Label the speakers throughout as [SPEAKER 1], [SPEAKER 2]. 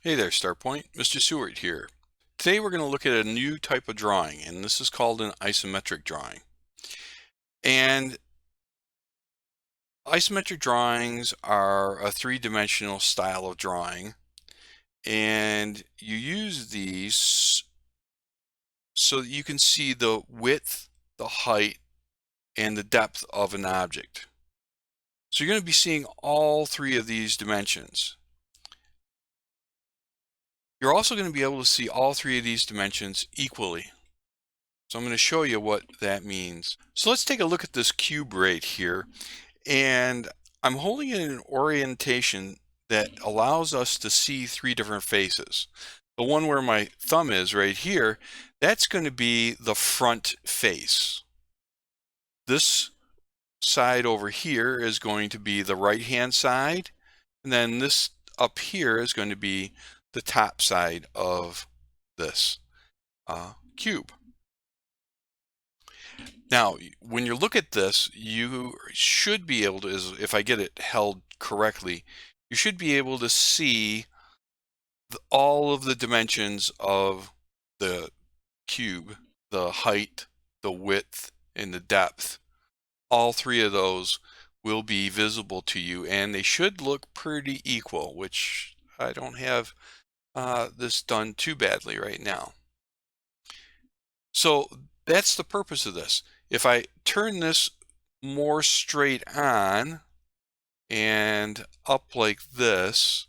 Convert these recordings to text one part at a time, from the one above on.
[SPEAKER 1] Hey there, StarPoint. Mr. Seward here. Today we're going to look at a new type of drawing, and this is called an isometric drawing. And isometric drawings are a three-dimensional style of drawing, and you use these so that you can see the width, the height, and the depth of an object. So you're going to be seeing all three of these dimensions. You're also going to be able to see all three of these dimensions equally. So I'm going to show you what that means. So let's take a look at this cube right here. And I'm holding it in an orientation that allows us to see three different faces. The one where my thumb is right here, that's going to be the front face. This side over here is going to be the right-hand side. And then this up here is going to be the top side of this cube. Now, when you look at this, you should be able to, if I get it held correctly, you should be able to see all of the dimensions of the cube, the height, the width, and the depth. All three of those will be visible to you, and they should look pretty equal, which I don't have this done too badly right now. So that's the purpose of this. If I turn this more straight on and up like this,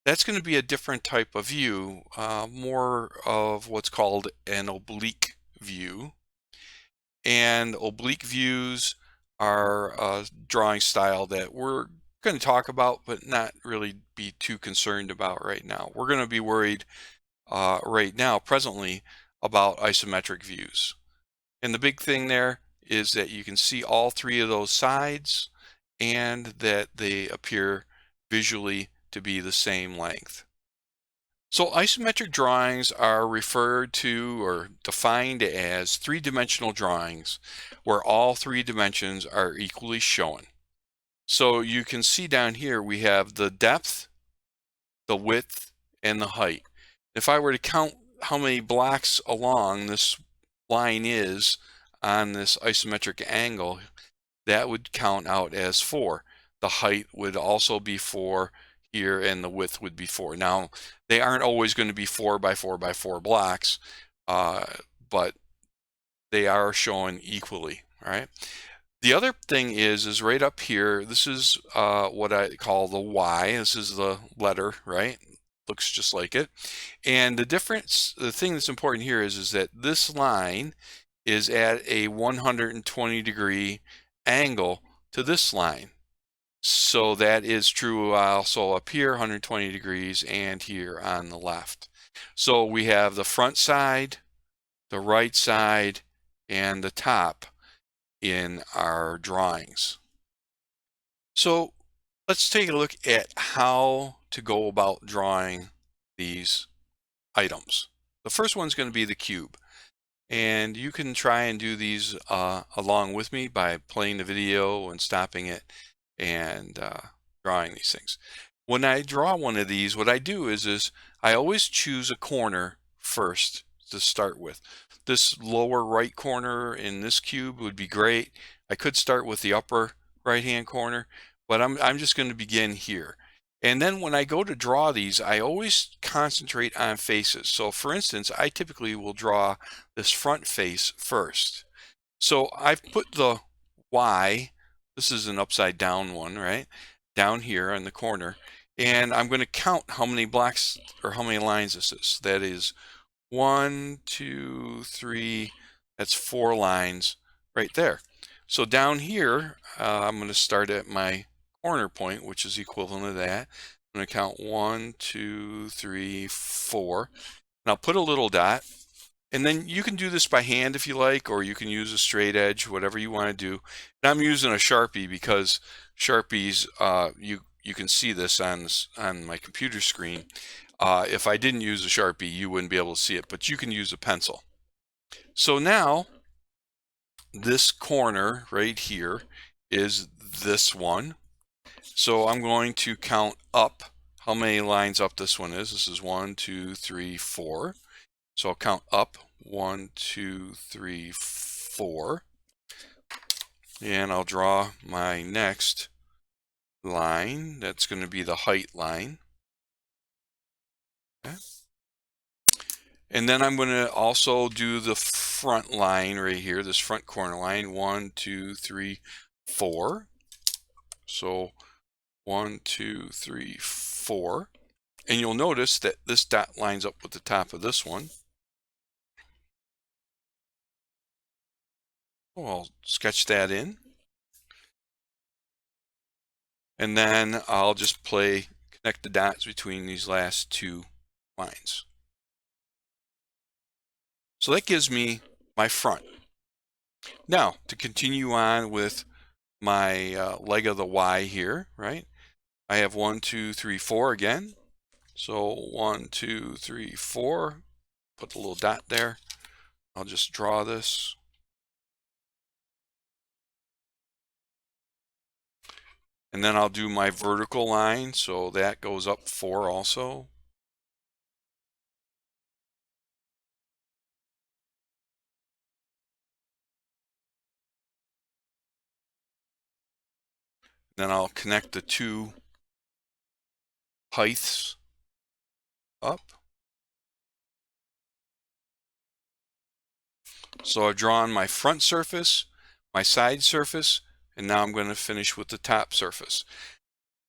[SPEAKER 1] that's going to be a different type of view, more of what's called an oblique view. And oblique views are a drawing style that we're going to talk about, but not really be too concerned about right now. We're going to be worried right now, presently, about isometric views. And the big thing there is that you can see all three of those sides and that they appear visually to be the same length. So isometric drawings are referred to or defined as three-dimensional drawings where all three dimensions are equally shown. So you can see down here we have the depth, the width, and the height. If I were to count how many blocks along this line is on this isometric angle, that would count out as 4. The height would also be 4 here, and the width would be 4. Now, they aren't always going to be 4 by 4 by 4 blocks, but they are shown equally, all right? The other thing is right up here, this is what I call the Y. This is the letter, right? Looks just like it. And the difference, the thing that's important here is that this line is at a 120-degree angle to this line. So that is true also up here, 120 degrees, and here on the left. So we have the front side, the right side, and the top in our drawings. So let's take a look at how to go about drawing these items. The first one's going to be the cube. And you can try and do these along with me by playing the video and stopping it and drawing these things. When I draw one of these, what I do is I always choose a corner first to start with. This lower right corner in this cube would be great. I could start with the upper right hand corner, but I'm just going to begin here. And then when I go to draw these, I always concentrate on faces. So for instance, I typically will draw this front face first. So I've put the Y, this is an upside down one, right? Down here in the corner. And I'm going to count how many blocks or how many lines this is. That is 1, 2, 3, that's 4 lines right there. So down here, I'm going to start at my corner point, which is equivalent to that. I'm going to count 1, 2, 3, 4. And I'll put a little dot. And then you can do this by hand if you like, or you can use a straight edge, whatever you want to do. And I'm using a Sharpie because Sharpies, you can see this on my computer screen. If I didn't use a Sharpie, you wouldn't be able to see it, but you can use a pencil. So now, this corner right here is this one. So I'm going to count up how many lines up this one is. This is 1, 2, 3, 4. So I'll count up 1, 2, 3, 4. And I'll draw my next line. That's going to be the height line. Okay. And then I'm going to also do the front line right here, this front corner line. 1, 2, 3, 4. So 1, 2, 3, 4. And you'll notice that this dot lines up with the top of this one. So I'll sketch that in. And then I'll just connect the dots between these last two lines. So that gives me my front. Now, to continue on with my leg of the Y here, right? I have 1, 2, 3, 4 again. So 1, 2, 3, 4. Put the little dot there. I'll just draw this. And then I'll do my vertical line, so that goes up 4 also. Then I'll connect the two heights up. So I've drawn my front surface, my side surface, and now I'm going to finish with the top surface.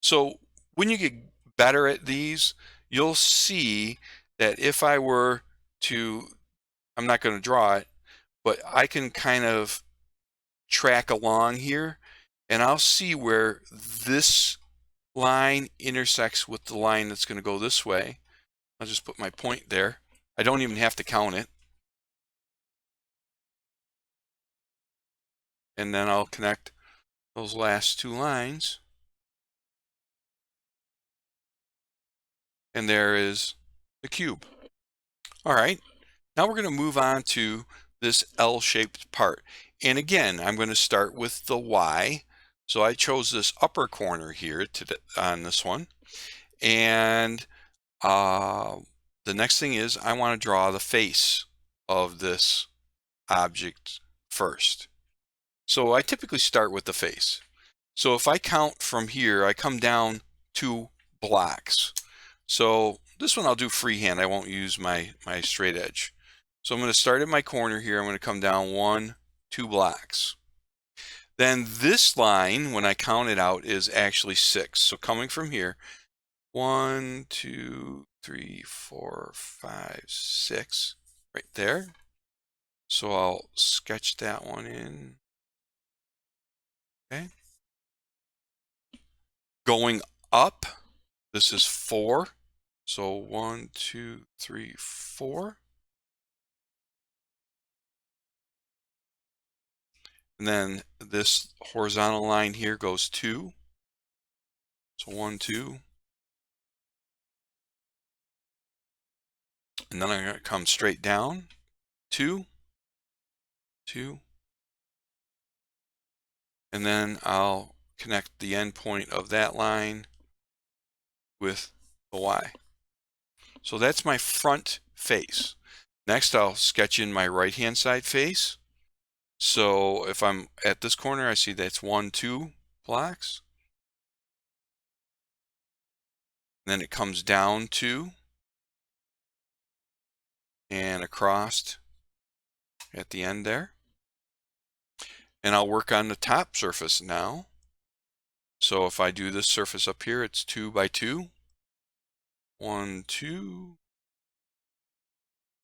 [SPEAKER 1] So when you get better at these, you'll see that if I were to, I'm not going to draw it, but I can kind of track along here, and I'll see where this line intersects with the line that's going to go this way. I'll just put my point there. I don't even have to count it. And then I'll connect those last two lines. And there is the cube. All right, now we're going to move on to this L-shaped part. And again, I'm going to start with the Y. So I chose this upper corner here on this one. And the next thing is I want to draw the face of this object first. So I typically start with the face. So if I count from here, I come down 2 blocks. So this one I'll do freehand. I won't use my straight edge. So I'm going to start at my corner here. I'm going to come down 1, 2 blocks. Then this line, when I count it out, is actually 6. So coming from here, 1, 2, 3, 4, 5, 6, right there. So I'll sketch that one in. Okay. Going up, this is 4. So 1, 2, 3, 4. And then this horizontal line here goes 2. So 1, 2. And then I'm going to come straight down. 2, 2. And then I'll connect the end point of that line with the Y. So that's my front face. Next, I'll sketch in my right-hand side face. So if I'm at this corner, I see that's 1, 2 blocks. Then it comes down 2 and across at the end there. And I'll work on the top surface now. So if I do this surface up here, it's 2 by 2. 1, 2.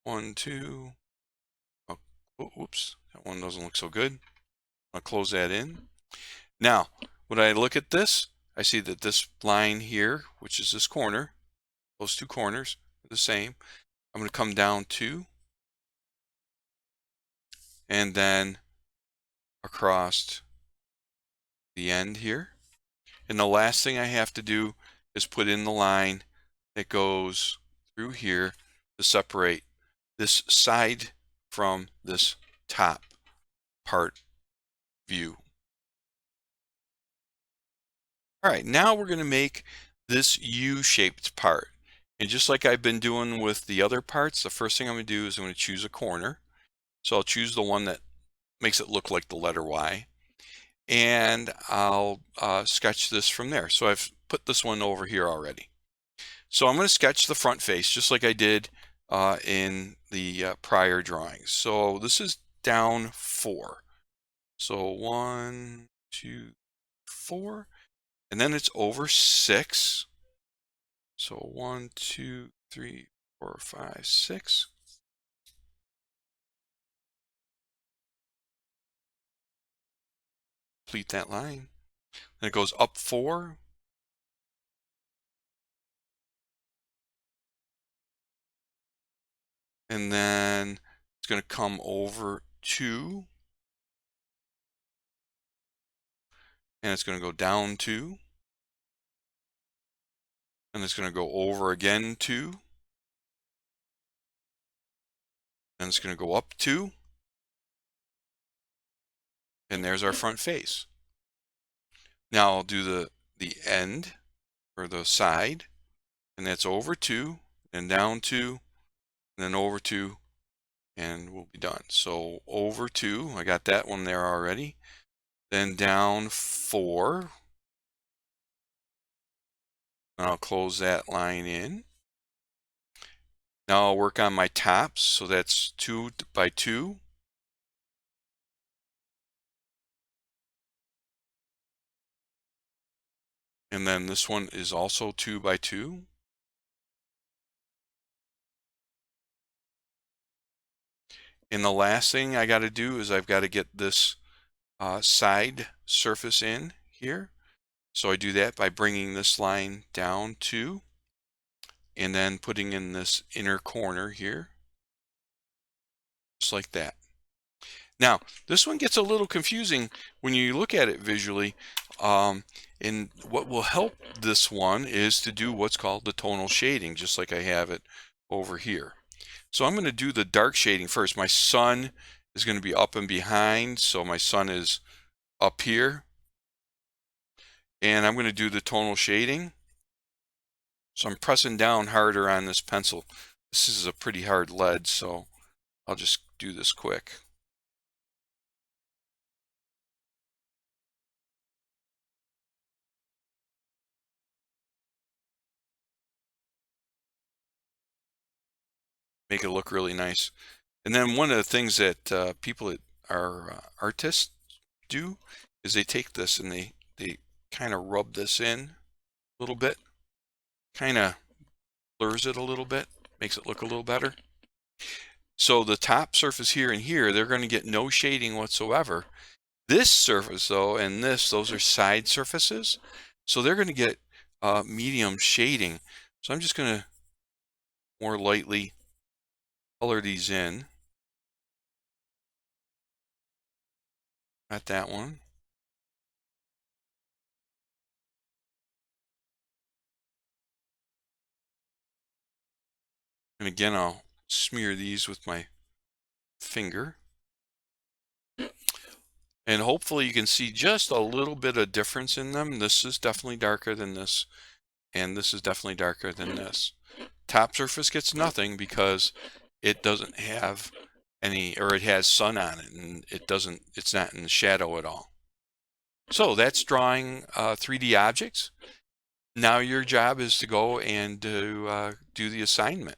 [SPEAKER 1] 1, 2. Oh, oops, that one doesn't look so good. I'll close that in. Now, when I look at this, I see that this line here, which is this corner, those two corners are the same. I'm going to come down 2 and then across the end here. And the last thing I have to do is put in the line that goes through here to separate this side from this top part view. All right, now we're going to make this U-shaped part. And just like I've been doing with the other parts, the first thing I'm going to do is I'm going to choose a corner. So I'll choose the one that makes it look like the letter Y. And I'll sketch this from there. So I've put this one over here already. So I'm going to sketch the front face just like I did in the prior drawings. So this is down 4. So 1, 2, 4, and then it's over 6. So 1, 2, 3, 4, 5, 6. Complete that line. Then it goes up 4. And then it's going to come over 2. And it's going to go down 2. And it's going to go over again 2. And it's going to go up 2. And there's our front face. Now I'll do the end or the side, and that's over 2 and down 2 and then over 2, and we'll be done. So over 2, I got that one there already. Then down 4, and I'll close that line in. Now I'll work on my tops, so that's 2 by 2. And then this one is also 2 by 2. And the last thing I got to do is I've got to get this side surface in here. So I do that by bringing this line down 2 and then putting in this inner corner here, just like that. Now, this one gets a little confusing when you look at it visually. And what will help this one is to do what's called the tonal shading, just like I have it over here. So I'm going to do the dark shading first. My sun is going to be up and behind, so my sun is up here. And I'm going to do the tonal shading. So I'm pressing down harder on this pencil. This is a pretty hard lead, so I'll just do this quick. Make it look really nice. And then one of the things that people that are artists do is they take this and they kind of rub this in a little bit, kind of blurs it a little bit, makes it look a little better. So the top surface here and here, they're going to get no shading whatsoever. This surface though, and those are side surfaces, so they're going to get medium shading. So I'm just going to more lightly color these in. Got that one. And again, I'll smear these with my finger. And hopefully you can see just a little bit of difference in them. This is definitely darker than this, and this is definitely darker than this. Top surface gets nothing because it doesn't have any, or it has sun on it, and it's not in the shadow at all. So that's drawing 3D objects. Now your job is to go and do the assignment.